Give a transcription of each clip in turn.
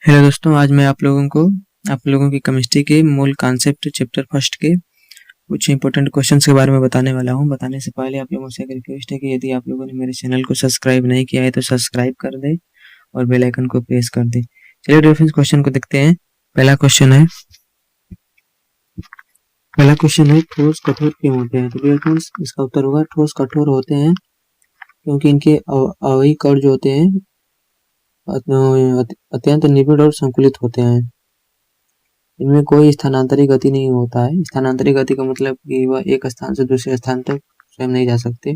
Hello दोस्तों, आज मैं आप लोगों की केमिस्ट्री के मूल कॉन्सेप्ट चैप्टर फर्स्ट के कुछ इंपॉर्टेंट क्वेश्चंस के बारे में बताने वाला हूं। बताने से पहले आप लोगों से एक रिक्वेस्ट है कि यदि आप लोगों ने मेरे चैनल को सब्सक्राइब नहीं किया है तो सब्सक्राइब कर दें और बेल आइकन को प्रेस कर दें। चलिए रेफरेंस क्वेश्चन को देखते हैं। पहला क्वेश्चन है ठोस कठोर क्यों होते हैं। तो रेफरेंस इसका उत्तर होगा ठोस कठोर होते हैं क्योंकि इनके अवयवी कण जो होते हैं अत्यंत निबिड़ और संकुलित होते हैं। इनमें कोई स्थानांतरित गति नहीं होता है। स्थानांतरित गति का मतलब कि वह एक स्थान से दूसरे स्थान तक स्वयं नहीं जा सकते।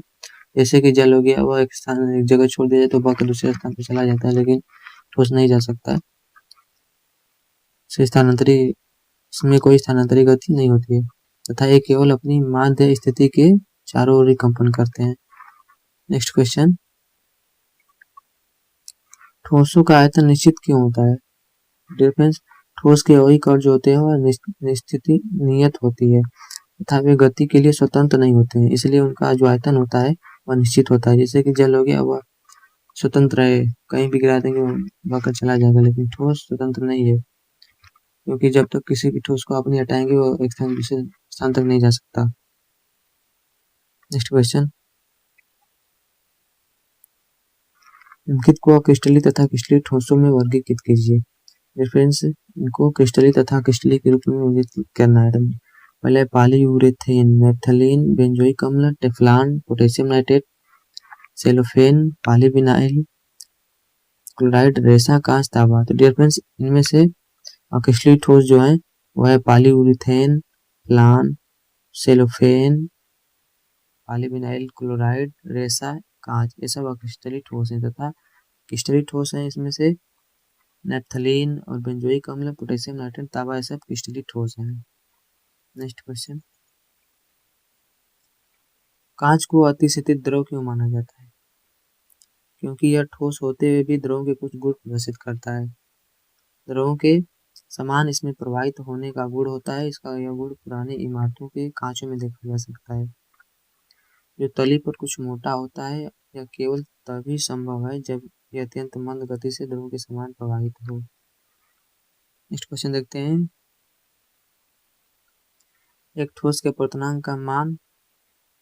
जैसे कि जल हो गया, वह एक जगह छोड़ दिया जाए तो वह दूसरे स्थान पर चला जाता है, लेकिन ठोस नहीं जा सकता। इसमें कोई स्थानांतरित गति नहीं होती है तथा ये केवल अपनी माध्य स्थिति के चारों ओर ही कंपन करते हैं। नेक्स्ट क्वेश्चन, ठोसों का आयतन निश्चित क्यों होता है। डिफरेंस, ठोस के अवयवी कण जो होते हैं वह नियत होती है तथा वे गति के लिए स्वतंत्र नहीं होते हैं, इसलिए उनका जो आयतन होता है वह निश्चित होता है। जैसे कि जल हो गया, वह स्वतंत्र है, कहीं भी गिरा देंगे बहकर चला जाएगा, लेकिन ठोस स्वतंत्र नहीं है क्योंकि जब तक किसी भी ठोस को आप नहीं हटाएंगे वो एक स्थान दूसरे स्थान तक नहीं जा सकता। नेक्स्ट क्वेश्चन, निम्नलिखित को क्रिस्टलीय तथा क्रिस्टलीय ठोसों में वर्गीकृत कीजिए। रेफरेंस, इनको क्रिस्टलीय तथा क्रिस्टलीय के रूप में वर्गीकृत करना है। पहले पॉलीयूरेथेन, नेफ्थलीन, बेंजोइक अम्ल, Teflon, potassium nitrate, cellophane, polyvinyl chloride, रेसा, कांच, तांबा। तो डियर फ्रेंड्स, इनमें से क्रिस्टलीय ठोस जो है वह है पॉलीयूरेथेन, फ्लान, सेलोफेन, पॉलीविनाइल क्लोराइड, रेसा, कांच, ये सब क्रिस्टलीय ठोस है। तथा क्रिस्टलीय ठोस है इसमें से नेफ्थलीन और बेंजोइक अम्ल, पोटेशियम नाइट्रेट, तांबा, ये सब क्रिस्टलीय ठोस है। नेक्स्ट क्वेश्चन, कांच को अतिशीतित द्रव क्यों माना जाता है। क्योंकि यह ठोस होते हुए भी द्रवों के कुछ गुण प्रदर्शित करता है। द्रवों के समान इसमें प्रवाहित होने का गुण होता है। इसका यह गुण पुरानी इमारतों के कांचों में देखा जा सकता है। जो तली पर कुछ मोटा होता है, यह केवल तभी संभव है जब यह अत्यंत मंद गति से द्रवों के समान प्रवाहित हो। नेक्स्ट क्वेश्चन देखते हैं। एक ठोस के अपवर्तनांक का मान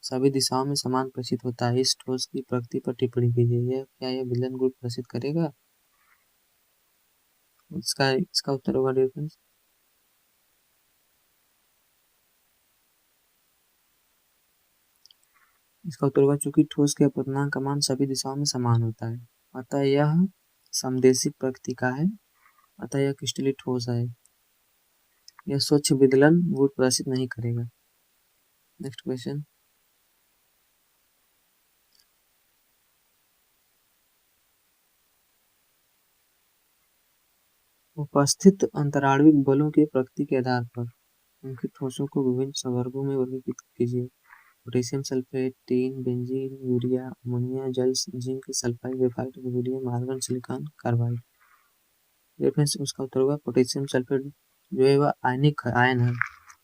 सभी दिशाओं में समान प्रदर्शित होता है। इस ठोस की प्रकृति पर टिप्पणी कीजिए। क्या यह विलन गुण प्रदर्शित करेगा। इसका उत्तर होगा डिफरेंस, इसका उत्तर होगा चूंकि ठोस के अपवर्तनांक का मान सभी दिशाओं में समान होता है, अतः यह समदेशिक प्रकृति का है, अतः यह क्रिस्टलीय ठोस है। यह स्वच्छ विदलन गुण प्रदर्शित नहीं करेगा। नेक्स्ट क्वेश्चन, उपस्थित अंतराणविक बलों के प्रकृति के आधार पर उनके ठोसों को विभिन्न संवर्गों में वर्गीकृत कीजिए। Potassium sulphate, tin, benzene, urea, ammonia, जल, zinc sulphide, graphite, rubidium, argon, silicon, carbide. Reference, उसका उत्तर होगा पोटेशियम सल्फेट जो है वह आयन है,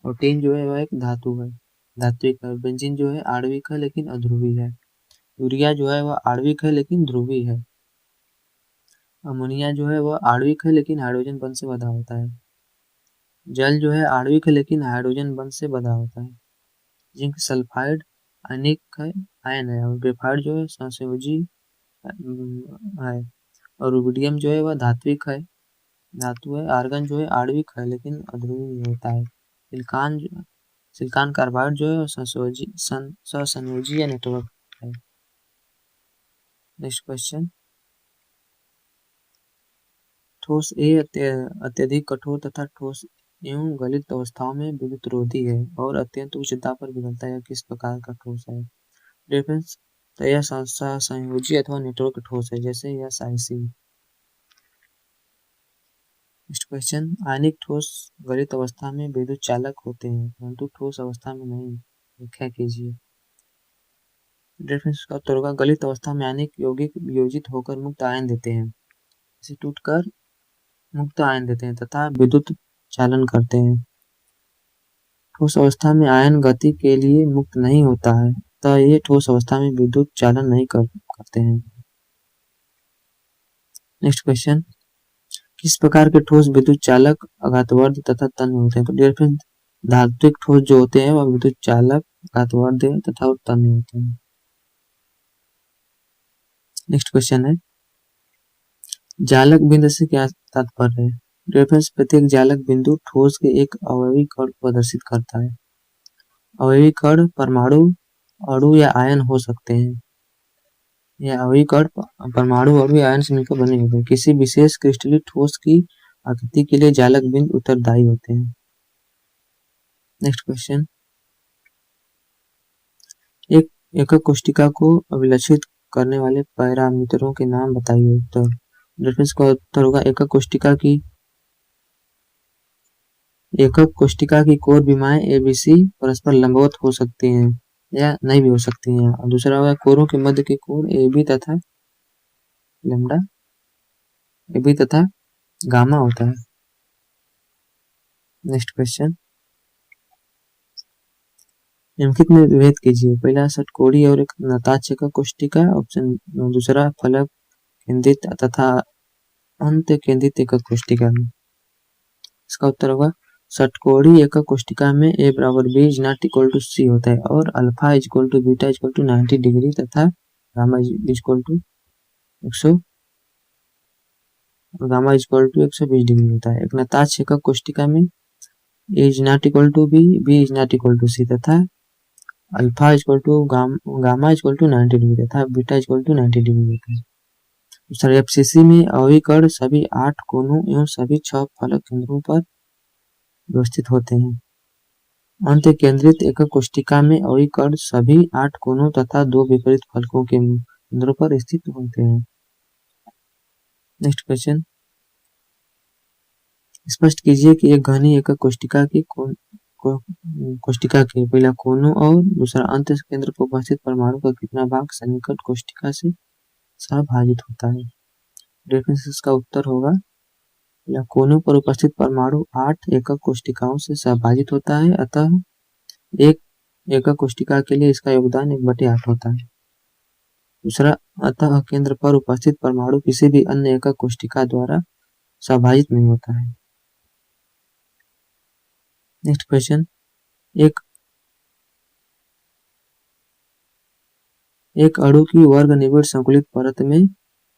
और टीन जो है वह एक धातु है, धात्विक है। बेंजीन जो है आणविक है लेकिन अध्रुवी है। यूरिया जो है वह आणविक है लेकिन ध्रुवी है। अमोनिया जो है वह आणविक है लेकिन हाइड्रोजन बंध से बंधा होता है। जल जो है आणविक है लेकिन हाइड्रोजन बंध से बंधा होता है। जिंक सल्फाइड अनिक है, आयन है, और ग्रेफाइट जो है संयोजी है, और रुबिडियम जो है वह धात्विक है, धातु है। आर्गन जो है आणविक है लेकिन अध्रुवी होता है। सिलिकॉन कार्बाइड जो है सहसंयोजी या नेटवर्क है। नेक्स्ट क्वेश्चन, ठोस ए अत्यधिक कठोर तथा ठोस एवं गलित अवस्थाओं में विद्युत रोधी है और अत्यंत उच्च दाब पर पिघलता है। किस प्रकार का ठोस है। रेफरेंस, तो यह सहसंयोजी अथवा नेटवर्क ठोस है, जैसे यह साइसी। नेक्स्ट क्वेश्चन, आयनिक ठोस गलित अवस्था में विद्युत चालक होते हैं परंतु ठोस अवस्था में नहीं। व्याख्या कीजिए। रेफरेंस का उत्तर होगा गलित अवस्था में आयनिक यौगिक वियोजित होकर मुक्त आयन देते हैं, इसे टूटकर मुक्त आयन देते हैं तथा विद्युत चालन करते हैं। ठोस अवस्था में आयन गति के लिए मुक्त नहीं होता है, तो ये ठोस अवस्था में विद्युत चालन नहीं करते हैं। नेक्स्ट क्वेश्चन, किस प्रकार के ठोस विद्युत चालक अघातवर्ध तथा तन्य होते हैं? तो डियर फ्रेंड, धात्विक ठोस जो होते हैं वह विद्युत चालक अघातवर्ध तथा तन्य होते हैं। नेक्स्ट क्वेश्चन है, जालक बिंदु से क्या तात्पर्य है? डियर फ्रेंड्स, प्रत्येक जालक बिंदु ठोस के एक अवयवी कण को प्रदर्शित करता है। अवयवी कण परमाणु, अणु या आयन हो सकते हैं। यह अवयवी कण परमाणु, अणु या आयन से मिलकर बने होते हैं। किसी विशेष क्रिस्टलीय ठोस की आकृति के लिए जालक बिंदु उत्तरदायी होते हैं। नेक्स्ट क्वेश्चन, एक एकक कोशिका को अभिलक्षित करने वाले पैरामीटरों के नाम बताइए। उत्तर, रेफरेंस का उत्तर होगा एकक कोशिका की कोर विमाएं ABC परस्पर लंबवत हो सकती हैं या नहीं भी हो सकती हैं। और दूसरा होगा कोरों के मध्य के कोण AB तथा लैम्डा, AB तथा गामा होता है। नेक्स्ट क्वेश्चन, निम्नलिखित में विभेद कीजिए। पहला षटकोणीय और एक नताक्षेका कोशिका, ऑप्शन दूसरा फलक केंद्रित तथा अंत केंद्रित एकक कोशिका में। इसका उत्तर होगा षटकोणीय एकक कोशिका में A बराबर B is not equal to C होता है और alpha is equal to beta is equal to 90 degree तथा gamma is equal to 120 degree होता है। एक नताक्षेकक कोशिका में A is not equal to B, B is not equal to C तथा alpha is equal to gamma is equal to 90 degree तथा beta is equal to 90 degree होता है। दूसरा FCC में अवयवी कण सभी 8 कोनों एवं सभी 6 फलक केंद्रों पर व्यवस्थित होते हैं। अंत केंद्रित एकक कोशिका में अवयवी कण सभी 8 कोनों तथा 2 विपरीत फलकों के केंद्रों पर स्थित होते हैं। नेक्स्ट क्वेश्चन, स्पष्ट कीजिए कि एक घनी एकक कोशिका के पहला कोनों और दूसरा अंत केंद्र पर उपस्थित परमाणु का कितना भाग सन्निकट कोशिका से सहभाजित होता है। रेफरेंस का उत्तर होगा या कोनों पर उपस्थित परमाणु 8 एकक कोशिकाओं से सहभाजित होता है, अतः एक एकक कोशिका के लिए इसका योगदान 1/8 होता है। दूसरा, अतः केंद्र पर उपस्थित परमाणु किसी भी अन्य एकक कोशिका द्वारा सहभाजित नहीं होता है। नेक्स्ट क्वेश्चन, एक अणु की वर्ग निबिड़ संकुलित परत में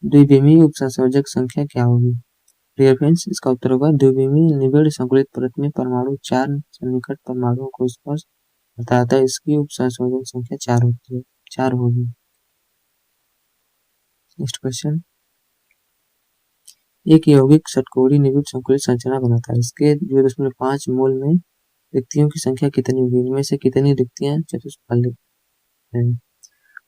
द्विविमीय उपसंयोजक संख्या क्या होगी? डियर फ्रेंड्स, इसका उत्तर होगा द्विविमीय निबिड़ संकुलित परत में परमाणु 4 सन्निकट परमाणुओं को स्पर्श करता है, अतः इसकी उपसंयोजक संख्या 4 होती है, 4 होगी। नेक्स्ट क्वेश्चन, एक यौगिक षटकोणीय निबिड़ संकुलित संरचना बनाता है, इसके 0.5 मोल में रिक्तियों की संख्या कितनी होगी? इनमें से कितनी रिक्तियां चतुष्फलक हैं?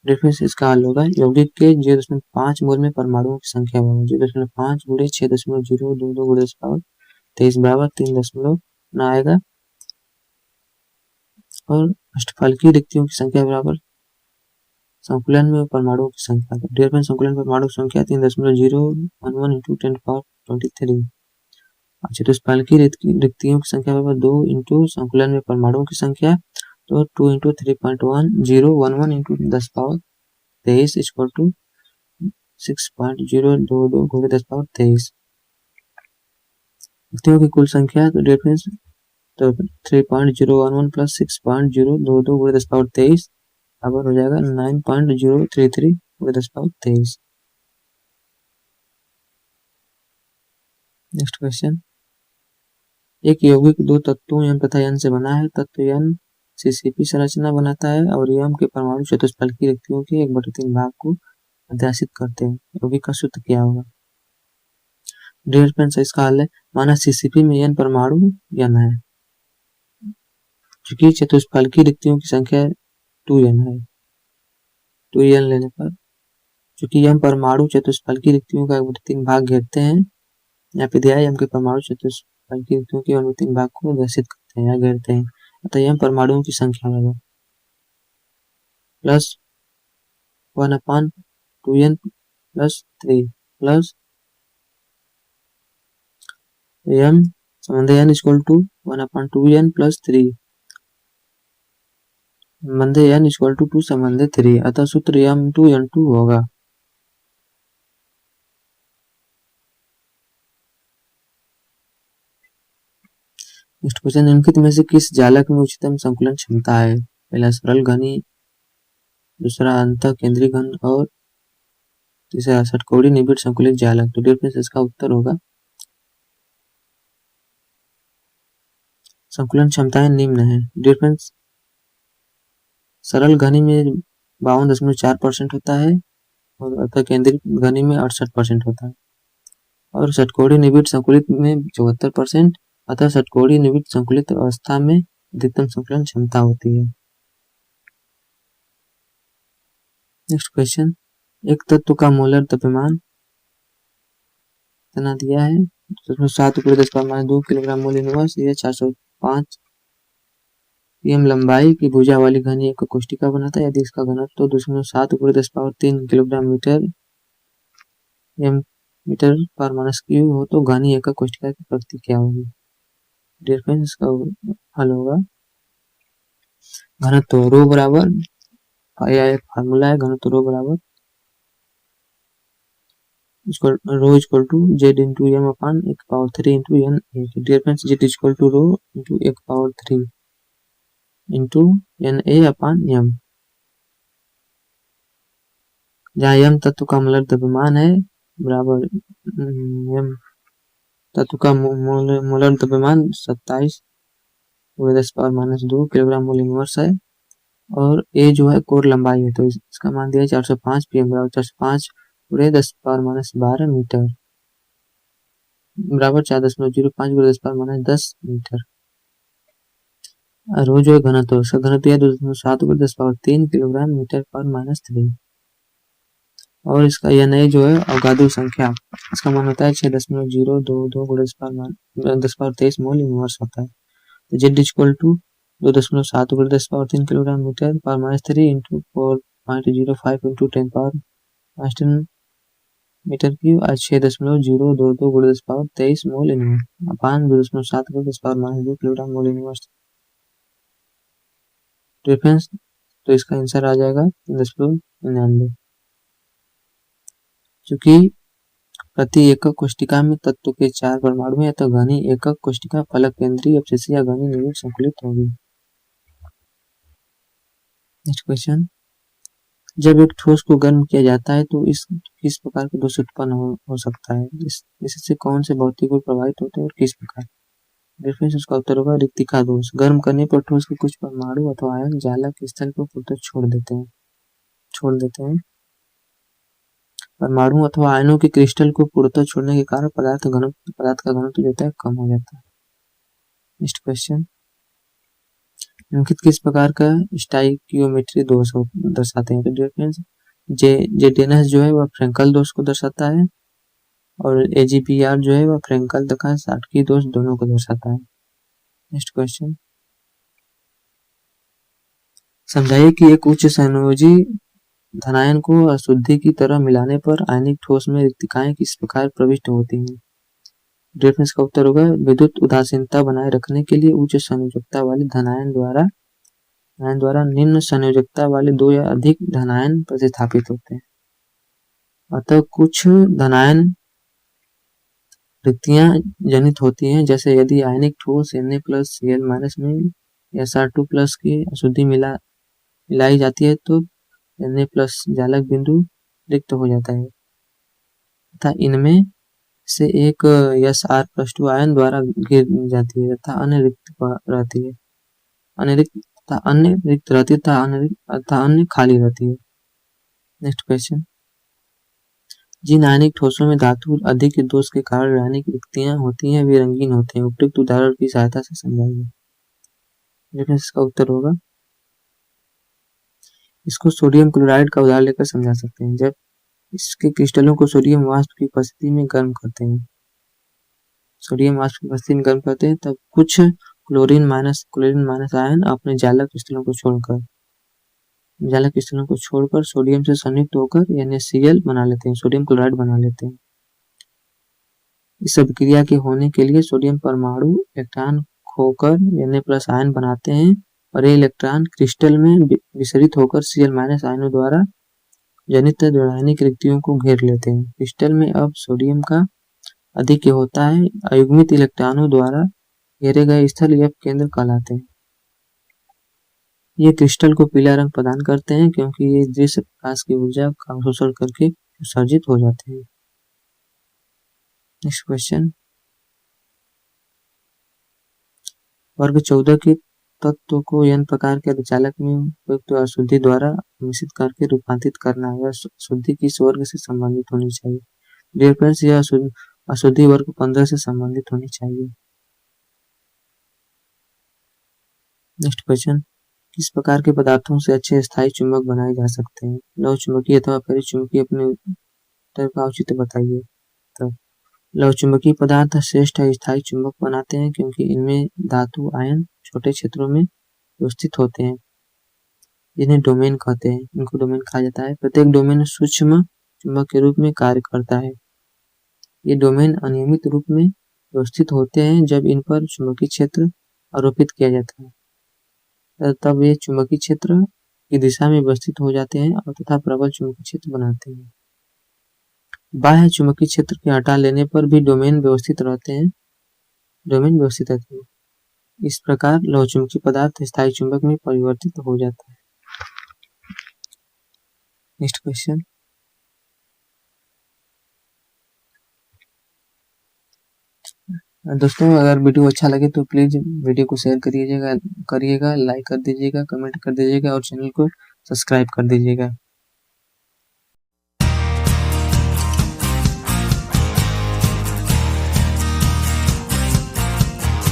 रेफरेंस इसका हल होगा यौगिक के 0.5 मोल में परमाणुओं की संख्या होगी 0.5 गुणे 6.022 गुणे 23 बराबर 3 आएगा और अष्टफलकीय रिक्तियों की संख्या बराबर संकुलन में परमाणुओं की संख्या। रेफरेंस संकुलन में परमाणु की संख्या 3.011 इंटू 10⁻23। चतुष्फलकीय रिक्तियों की संख्या बराबर 2 इंटू संकुलन में परमाणुओं की संख्या, तो 2 इंटू 3.1011 इंटू 10⁻23 इक्वल टू 6.022 गुणे 10⁻23। रिक्तियों की कुल संख्या तो रेफरेंस तो 3.011 प्लस 6.022 गुणे 10⁻23 बराबर हो जाएगा 9.033 गुणे 10⁻23। नेक्स्ट क्वेश्चन, एक यौगिक 2 तत्वों एम तथा एन से बना है। तत्व एन CCP संरचना बनाता है और एम के परमाणु चतुष्फलकीय रिक्तियों के 1/3 भाग को अध्यासित करते हैं। यौगिक का सूत्र क्या होगा? डियर फ्रेंड्स, इसका हल है माना CCP में n परमाणु n है, चूंकि चतुष्फलकीय रिक्तियों की संख्या 2n है, 2n लेने पर चूंकि m परमाणु चतुष्फलकीय रिक्तियों का 1/3 भाग घेरते हैं, यहाँ पे दिया है m के परमाणु चतुष्फलकीय रिक्तियों के 1/3 भाग को अध्यासित करते हैं या घेरते हैं, अतः m परमाणुओं की संख्या होगा plus 1/2n plus 3 plus m संबंध n equal to 1/2n plus 3 संबंध n इक्वल टू 2 संबंध 3, अतः सूत्र m2n2 होगा। नेक्स्ट क्वेश्चन, निम्नलिखित में से किस जालक में उच्चतम संकुलन क्षमता है? पहला सरल घनी, दूसरा अंतः केंद्रीय घन और तीसरा षटकोणीय निबिड़ संकुलित जालक। तो डियर फ्रेंड्स इसका उत्तर होगा संकुलन क्षमताएं निम्न है। डियर फ्रेंड्स सरल घनी में 52.4% होता है और अंतः केंद्रीय घनी में 68% होता है और षटकोणीय निबिड़ संकुलित में 74%। अतः षटकोणीय निबिड़ संकुलित अवस्था में अधिकतम संकुलन क्षमता होती है। नेक्स्ट क्वेश्चन, एक तत्व का मोलर द्रव्यमान कितना दिया है? 7×10⁻² किलोग्राम मोल इनवर्स। यह 405 pm लंबाई की भुजा वाली घनी एक कोष्ठिका बनाता है। यदि इसका घनत्व 2.7×10⁻³ किलोग्राम मीटर पर माइनस क्यूब हो तो घनी एक कोष्ठिका की प्रकृति क्या होगी? डियर फ्रेंड्स इसका हल होगा घनत्व रो बराबर, यह एक फार्मूला है, घनत्व रो बराबर rho equal to Z into M upon 1/3 into N A. Dear friends Z equal to rho into 1/3 into N A upon M, जहाँ एम तत्व का मोलर द्रव्यमान है बराबर एम तत्व का मोलर द्रव्यमान 27×10⁻² किलोग्राम मोल इनवर्स है और ए जो है कोर लंबाई है। तो इसका मान दिया है 405 pm बराबर 405×10⁻12 मीटर बराबर 4.05×10⁻10 मीटर। रो जो है घनत्व, उसका घनत्व है 2.7×10⁻³ किलोग्राम मीटर पर माइनस 3 और इसका Na जो है अवगाद्रो संख्या, इसका मान होता है 6.022×10⁻23 मोल इनवर्स होता है। तो Z equal to 2.7×10⁻³ kilogram metre पर minus 3 into 4.05 into 10⁻³ metre cube और 6.022×10⁻23 mole inverse upon 2.7×10⁻² kilogram mole inverse difference. तो इसका आंसर आ जाएगा 3.99। चूंकि प्रति एकक कोष्ठिका में तत्व के 4 परमाणु हैं तो घनी एकक कोष्ठिका फलक केंद्रीय अपशिष्ट या घनी निबिड़ संकुलित होगी। नेक्स्ट क्वेश्चन, जब एक ठोस को गर्म किया जाता है तो किस प्रकार का दोष उत्पन्न हो सकता है? इससे कौन से भौतिक गुण प्रभावित होते हैं और किस प्रकार? डिफरेंस उसका उत्तर होगा रिक्तिका दोष। गर्म करने पर ठोस के कुछ परमाणु अथवा आयन जालक स्थल को पूर्णतः छोड़ देते हैं। परमाणु अथवा आयनों के क्रिस्टल को पूर्णतः छोड़ने के कारण पदार्थ का घनत्व जो होता है कम हो जाता है। नेक्स्ट क्वेश्चन, निम्नलिखित किस प्रकार का स्टाइकियोमेट्री दोष दर्शाते हैं? तो डिफरेंस जेडेनस जो है वह फ्रेंकल दोष को दर्शाता है और एजीपीआर जो है वह फ्रेंकल तथा साटकी दोष दोनों को दर्शाता है। नेक्स्ट क्वेश्चन, समझाइए कि एक उच्च संयोजी धनायन को अशुद्धि की तरह मिलाने पर आयनिक ठोस में रिक्तिकाएं किस प्रकार प्रविष्ट होती हैं? डिफरेंस का उत्तर होगा विद्युत उदासीनता बनाए रखने के लिए उच्च संयोजकता वाले धनायन द्वारा निम्न संयोजकता वाले 2 या अधिक धनायन प्रतिस्थापित होते हैं। अतः कुछ धनायन रिक्तियां जनित होती हैं, जैसे यदि आयनिक ठोस Na+Cl- में Sr2+ की अशुद्धि मिलाई जाती है तो Na+ जालक बिंदु रिक्त हो जाता है तथा इनमें से एक Sr+2 आयन द्वारा घिर जाती है तथा अन्य रिक्त रहती है, तथा अन्य खाली रहती है। नेक्स्ट क्वेश्चन, जिन आयनिक ठोसों में धातु अधिक दोष के कारण आयनिक रिक्तियां होती हैं वे रंगीन होते हैं, उपयुक्त उदाहरण की सहायता से समझाइए। इसका उत्तर होगा, इसको सोडियम क्लोराइड का उदाहरण लेकर समझा सकते हैं। जब इसके क्रिस्टलों को सोडियम वाष्प की उपस्थिति में गर्म करते हैं तब कुछ क्लोरीन माइनस आयन अपने जालक क्रिस्टलों को छोड़कर सोडियम से संयुक्त होकर NaCl बना लेते हैं, सोडियम क्लोराइड बना लेते हैं। इस अभिक्रिया के होने के लिए सोडियम परमाणु इलेक्ट्रॉन खोकर Na+ आयन बनाते हैं और ये इलेक्ट्रॉन क्रिस्टल में विसरित होकर Cl- आयनों द्वारा जनित ऋणायनिक रिक्तियों को घेर लेते हैं। क्रिस्टल में अब सोडियम का अधिक होता है, अयुग्मित इलेक्ट्रॉनों द्वारा घेरे गए स्थल यह केंद्र कहलाते हैं। ये क्रिस्टल को पीला रंग प्रदान करते हैं क्योंकि ये दृश्य प्रकाश की ऊर्जा का अवशोषण करके विसर्जित हो जाते हैं। नेक्स्ट क्वेश्चन, वर्ग 14 के तत्व को n प्रकार के अर्धचालक में उपयुक्त अशुद्धि द्वारा मिश्रित करके रूपांतरित करना है। यह अशुद्धि किस वर्ग से संबंधित होनी चाहिए? डियर फ्रेंड्स, यह अशुद्धि वर्ग 15 से संबंधित होनी चाहिए। नेक्स्ट क्वेश्चन, किस प्रकार के पदार्थों से अच्छे स्थायी चुंबक बनाए जा सकते हैं? लौह चुंबकीय अथवा परिचुंबकीय, अपने उत्तर का औचित्य बताइए। तो लौह चुंबकीय पदार्थ श्रेष्ठ स्थायी चुंबक बनाते हैं क्योंकि इनमें धातु आयन छोटे क्षेत्रों में व्यवस्थित होते हैं, जिन्हें डोमेन कहते हैं। इनको डोमेन कहा जाता है। प्रत्येक डोमेन सूक्ष्म चुंबक के रूप में कार्य करता है। ये डोमेन अनियमित रूप में व्यवस्थित होते हैं जब इन पर चुंबकीय क्षेत्र आरोपित किया जाता है, तब ये चुंबकीय क्षेत्र की दिशा में व्यवस्थित हो जाते हैं और तथा प्रबल चुंबकीय क्षेत्र बनाते हैं। बाह्य चुंबकीय क्षेत्र के हटा लेने पर भी डोमेन व्यवस्थित रहते हैं। इस प्रकार लौह चुंबकीय पदार्थ स्थायी चुंबक में परिवर्तित हो जाता है। नेक्स्ट क्वेश्चन, दोस्तों अगर वीडियो अच्छा लगे तो प्लीज वीडियो को शेयर करिएगा, लाइक कर दीजिएगा, कमेंट कर दीजिएगा और चैनल को सब्सक्राइब कर दीजिएगा।